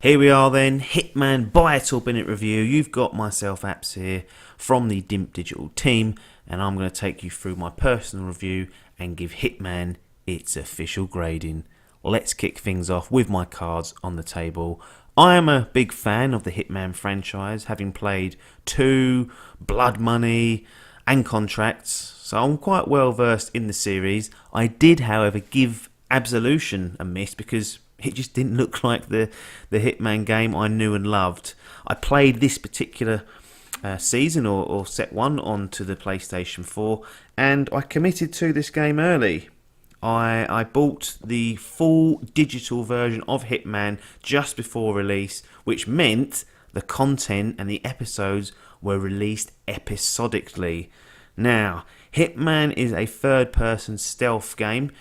Here we are then, Hitman Buy It or Bin It review. You've got myself, Apps, here from the Dimp Digital team, and I'm going to take you through my personal review and give Hitman its official grading. Let's kick things off with my cards on the table. I am a big fan of the Hitman franchise, having played 2, Blood Money and Contracts, so I'm quite well versed in the series. I did, however, give Absolution a miss because it just didn't look like the Hitman game I knew and loved. I played this particular season or set 1 onto the PlayStation 4, and I committed to this game early. I bought the full digital version of Hitman just before release, which meant the content and the episodes were released episodically. Now, Hitman is a third-person stealth game.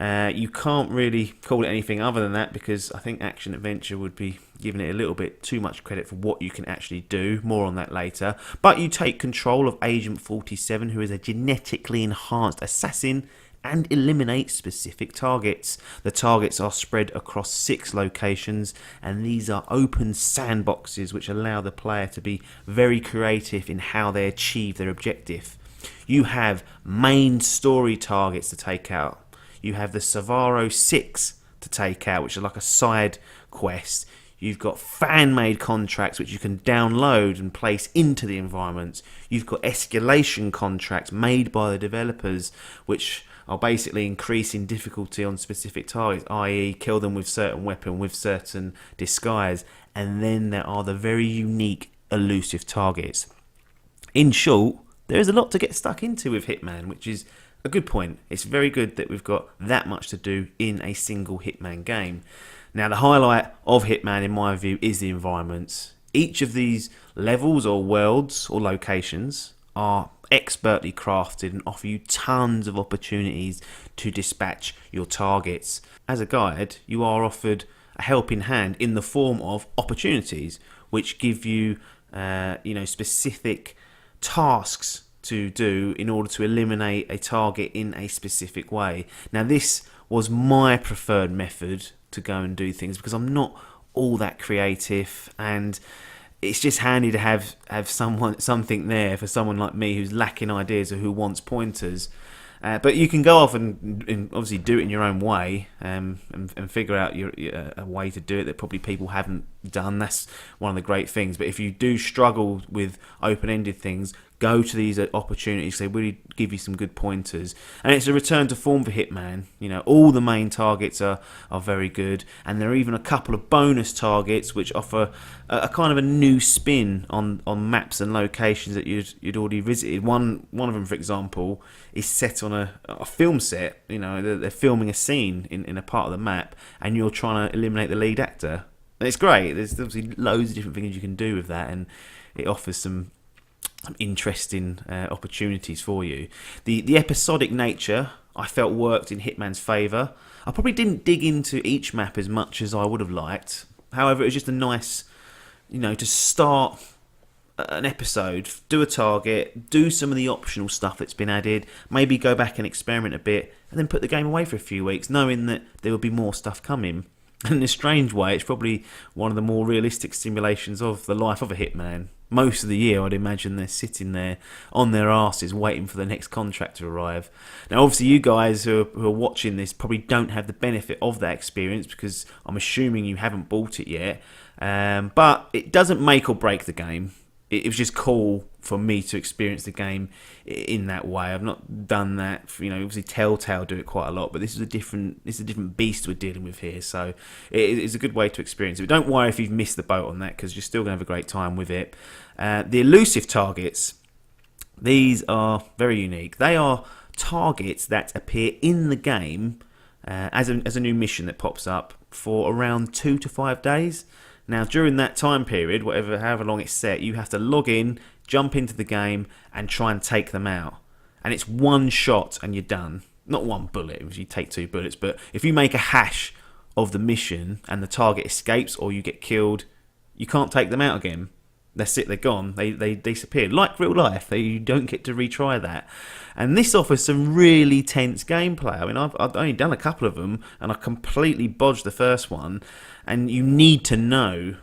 You can't really call it anything other than that because I think Action Adventure would be giving it a little bit too much credit for what you can actually do. More on that later. But you take control of Agent 47, who is a genetically enhanced assassin, and eliminate specific targets. The targets are spread across 6 locations, and these are open sandboxes which allow the player to be very creative in how they achieve their objective. You have main story targets to take out. You have the Savaro 6 to take out, which is like a side quest. You've got fan-made contracts, which you can download and place into the environments. You've got escalation contracts made by the developers, which are basically increasing difficulty on specific targets, i.e. kill them with certain weapon, with certain disguise. And then there are the very unique, elusive targets. In short, there is a lot to get stuck into with Hitman, which is a good point. It's very good that we've got that much to do in a single Hitman game. Now, the highlight of Hitman, in my view, is the environments. Each of these levels or worlds or locations are expertly crafted and offer you tons of opportunities to dispatch your targets. As a guide, you are offered a helping hand in the form of opportunities, which give you, specific tasks to do in order to eliminate a target in a specific way. Now, this was my preferred method to go and do things because I'm not all that creative, and it's just handy to have something there for someone like me who's lacking ideas or who wants pointers. But you can go off and obviously do it in your own way and figure out a way to do it that probably people haven't done. That's one of the great things. But if you do struggle with open-ended things, go to these opportunities. They really give you some good pointers. And it's a return to form for Hitman. You know, all the main targets are very good. And there are even a couple of bonus targets which offer a kind of a new spin on maps and locations that you'd already visited. One of them, for example, is set on a film set. You know, they're filming a scene in a part of the map, and you're trying to eliminate the lead actor. And it's great. There's obviously loads of different things you can do with that, and it offers some interesting opportunities for you. The episodic nature I felt worked in Hitman's favour. I probably didn't dig into each map as much as I would have liked. However, it was just a nice, to start an episode, do a target, do some of the optional stuff that's been added, maybe go back and experiment a bit, and then put the game away for a few weeks, knowing that there will be more stuff coming. And in a strange way, it's probably one of the more realistic simulations of the life of a hitman. Most of the year, I'd imagine they're sitting there on their asses waiting for the next contract to arrive. Now, obviously, you guys who are watching this probably don't have the benefit of that experience because I'm assuming you haven't bought it yet. But it doesn't make or break the game. It was just cool for me to experience the game in that way. I've not done that. Obviously Telltale do it quite a lot, but this is a different beast we're dealing with here. So it's a good way to experience it. But don't worry if you've missed the boat on that, because you're still going to have a great time with it. The elusive targets, these are very unique. They are targets that appear in the game as a new mission that pops up for around 2 to 5 days. Now, during that time period, however long it's set, you have to log in, jump into the game, and try and take them out. And it's one shot and you're done. Not one bullet, if you take 2 bullets, but if you make a hash of the mission and the target escapes or you get killed, you can't take them out again. That's it, they're gone. They disappear. Like real life, you don't get to retry that. And this offers some really tense gameplay. I mean, I've only done a couple of them, and I completely bodged the first one. And you need to know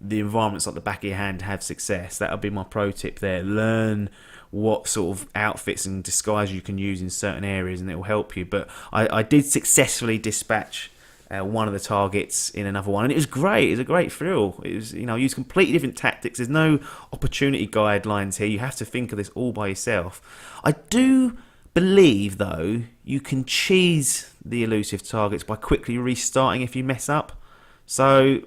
the environments like the back of your hand to have success. That'll be my pro tip there. Learn what sort of outfits and disguise you can use in certain areas, and it will help you. But I did successfully dispatch one of the targets in another one, and it was great. It was a great thrill. It was, I used completely different tactics. There's no opportunity guidelines here. You have to think of this all by yourself. I do believe, though, you can cheese the elusive targets by quickly restarting if you mess up. So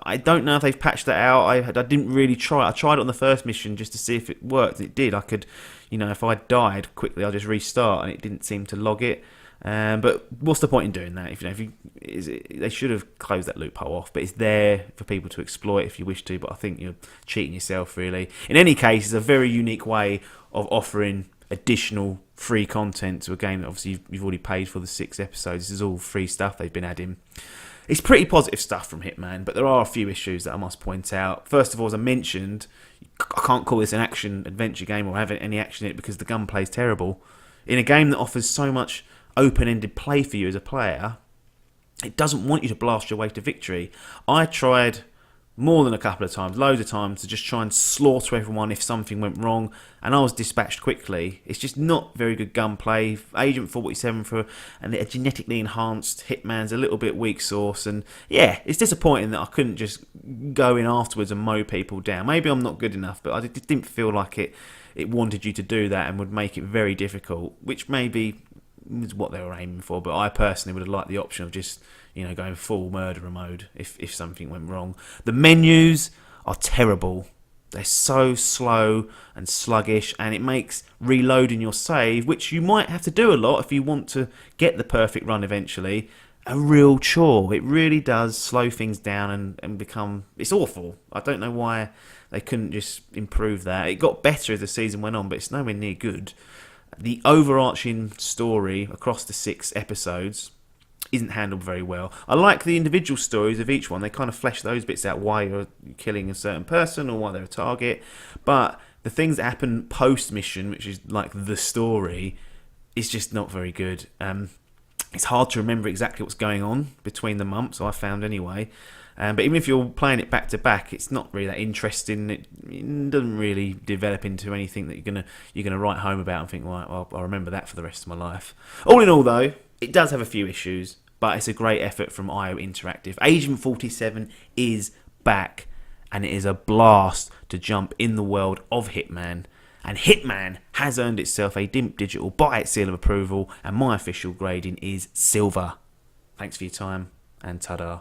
I don't know if they've patched that out. I didn't really try. I tried it on the first mission just to see if it worked. It did. I could, if I died quickly, I'll just restart, and it didn't seem to log it. But what's the point in doing that? They should have closed that loophole off. But it's there for people to exploit if you wish to. But I think you're cheating yourself, really. In any case, it's a very unique way of offering additional free content to a game that obviously you've already paid for the 6 episodes. This is all free stuff they've been adding. It's pretty positive stuff from Hitman, but there are a few issues that I must point out. First of all, as I mentioned, I can't call this an action-adventure game or have any action in it because the gunplay is terrible. In a game that offers so much open-ended play for you as a player, it doesn't want you to blast your way to victory. I tried more than a couple of times, loads of times, to just try and slaughter everyone if something went wrong, and I was dispatched quickly. It's just not very good gunplay. Agent 47 for a genetically enhanced Hitman's a little bit weak sauce, and yeah, it's disappointing that I couldn't just go in afterwards and mow people down. Maybe I'm not good enough, but I just didn't feel like it wanted you to do that and would make it very difficult, which maybe was what they were aiming for, but I personally would have liked the option of just going full murderer mode if something went wrong. The menus are terrible. They're so slow and sluggish, and it makes reloading your save, which you might have to do a lot if you want to get the perfect run eventually, a real chore. It really does slow things down and become... It's awful. I don't know why they couldn't just improve that. It got better as the season went on, but it's nowhere near good. The overarching story across the 6 episodes isn't handled very well. I like the individual stories of each one. They kind of flesh those bits out, why you're killing a certain person or why they're a target. But the things that happen post-mission, which is like the story, is just not very good. It's hard to remember exactly what's going on between the months, I found anyway. But even if you're playing it back to back, it's not really that interesting. It doesn't really develop into anything that you're gonna write home about and think, right, well, I'll remember that for the rest of my life. All in all, though, it does have a few issues, but it's a great effort from IO Interactive. Agent 47 is back, and it is a blast to jump in the world of Hitman. And Hitman has earned itself a Dimp Digital by its seal of approval, and my official grading is silver. Thanks for your time, and ta-da.